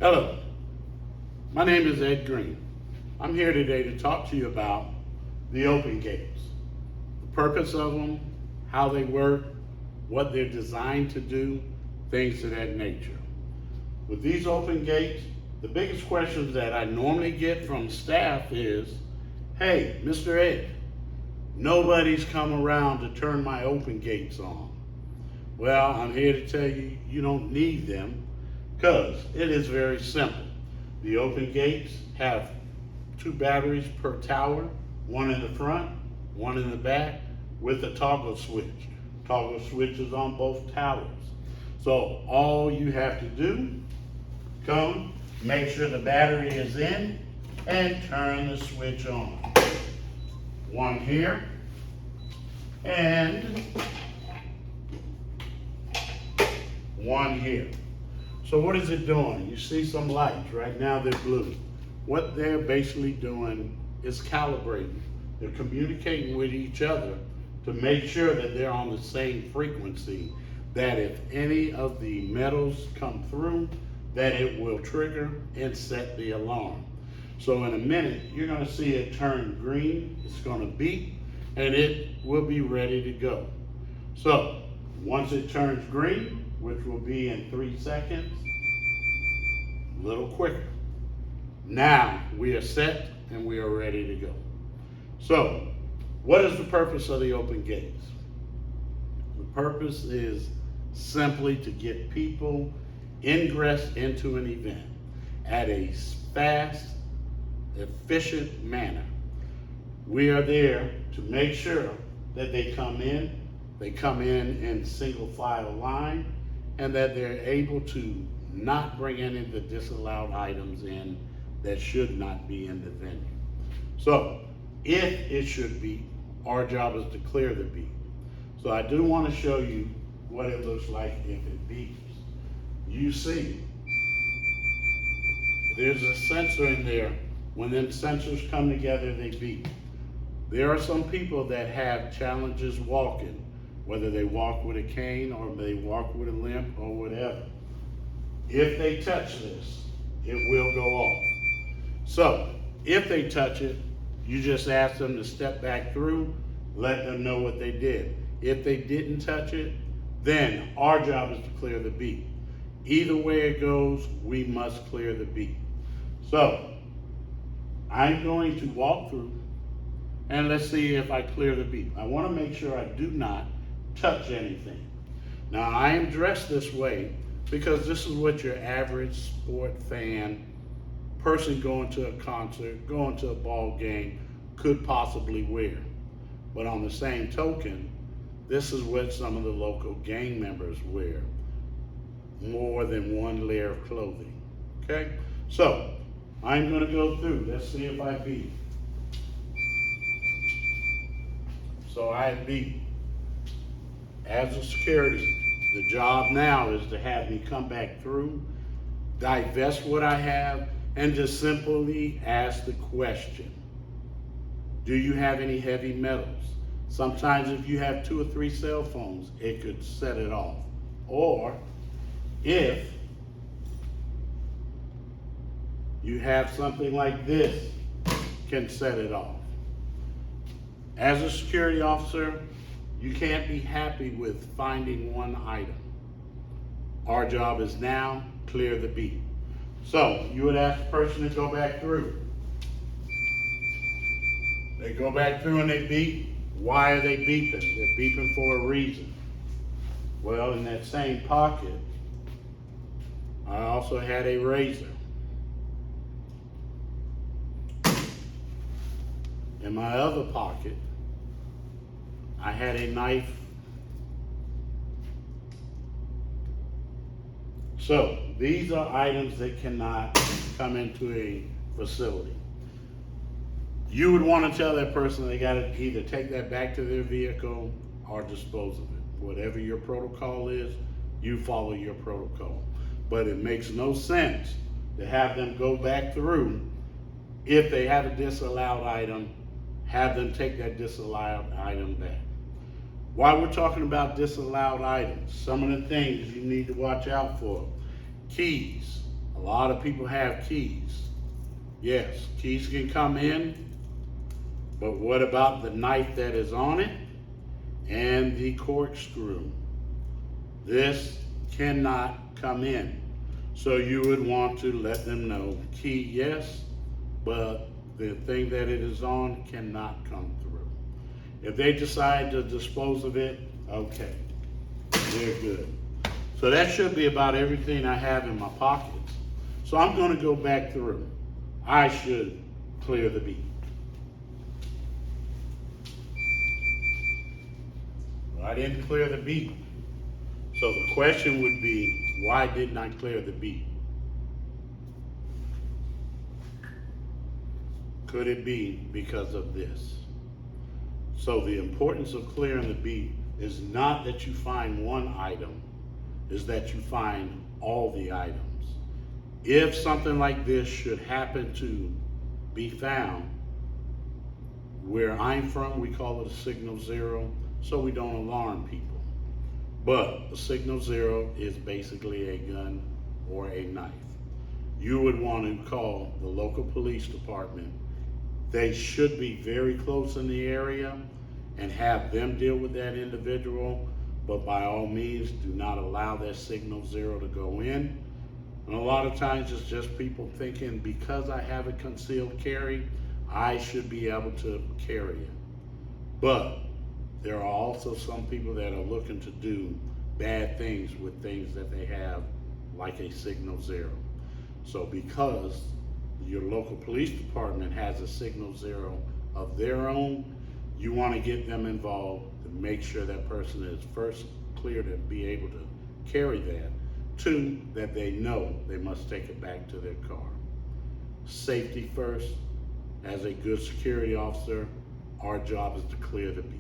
Hello, my name is Ed Green. I'm here today to talk to you about the open gates, the purpose of them, how they work, what they're designed to do, things of that nature. With these open gates, the biggest questions that I normally get from staff is, hey, Mr. Ed, nobody's come around to turn my open gates on. Well, I'm here to tell you, you don't need them because it is very simple. The open gates have two batteries per tower, one in the front, one in the back, with a toggle switch. Toggle switch is on both towers. So all you have to do, come, make sure the battery is in, and turn the switch on. One here, and one here. So what is it doing? You see some lights. Right now they're blue. What they're basically doing is calibrating. They're communicating with each other to make sure that they're on the same frequency, that if any of the metals come through, that it will trigger and set the alarm. So in a minute, you're gonna see it turn green, it's gonna beep, and it will be ready to go. So once it turns green, which will be in 3 seconds, a little quicker. Now we are set and we are ready to go. So what is the purpose of the open gates? The purpose is simply to get people ingress into an event at a fast, efficient manner. We are there to make sure that they come in single file line, and that they're able to not bring any of the disallowed items in that should not be in the venue. So if it should be, our job is to clear the beep. So I do want to show you what it looks like if it beeps. You see, there's a sensor in there. When them sensors come together, they beep. There are some people that have challenges walking, whether they walk with a cane or they walk with a limp or whatever. If they touch this, it will go off. So if they touch it, you just ask them to step back through, let them know what they did. If they didn't touch it, then our job is to clear the beep. Either way it goes, we must clear the beep. So I'm going to walk through and let's see if I clear the beep. I want to make sure I do not touch anything. Now I am dressed this way because this is what your average sport fan, person going to a concert, going to a ball game could possibly wear. But on the same token, this is what some of the local gang members wear. More than one layer of clothing, okay? So I'm gonna go through, let's see if I beat. So I beat. As a security, the job now is to have me come back through, divest what I have, and just simply ask the question, do you have any heavy metals? Sometimes if you have 2 or 3 cell phones, it could set it off. Or if you have something like this, can set it off. As a security officer, you can't be happy with finding one item. Our job is now clear the beep. So you would ask the person to go back through. They go back through and they beep. Why are they beeping? They're beeping for a reason. Well, in that same pocket, I also had a razor. In my other pocket, I had a knife. So these are items that cannot come into a facility. You would want to tell that person they got to either take that back to their vehicle or dispose of it. Whatever your protocol is, you follow your protocol. But it makes no sense to have them go back through. If they have a disallowed item, have them take that disallowed item back. While we're talking about disallowed items, some of the things you need to watch out for. Keys. A lot of people have keys. Yes, keys can come in, but what about the knife that is on it and the corkscrew? This cannot come in. So you would want to let them know, key yes, but the thing that it is on cannot come through. If they decide to dispose of it, okay, they're good. So that should be about everything I have in my pockets. So I'm going to go back through. I should clear the beat. Well, I didn't clear the beat. So the question would be, why didn't I clear the beat? Could it be because of this? So the importance of clearing the beat is not that you find one item, is that you find all the items. If something like this should happen to be found, where I'm from, we call it a signal zero, so we don't alarm people. But a signal zero is basically a gun or a knife. You would want to call the local police department. They should be very close in the area and have them deal with that individual, but by all means, do not allow that signal zero to go in. And a lot of times it's just people thinking, because I have a concealed carry, I should be able to carry it. But there are also some people that are looking to do bad things with things that they have, like a signal zero. So because your local police department has a signal zero of their own, you want to get them involved to make sure that person is first clear to be able to carry that. Two, that they know they must take it back to their car. Safety first. As a good security officer, our job is to clear the beat.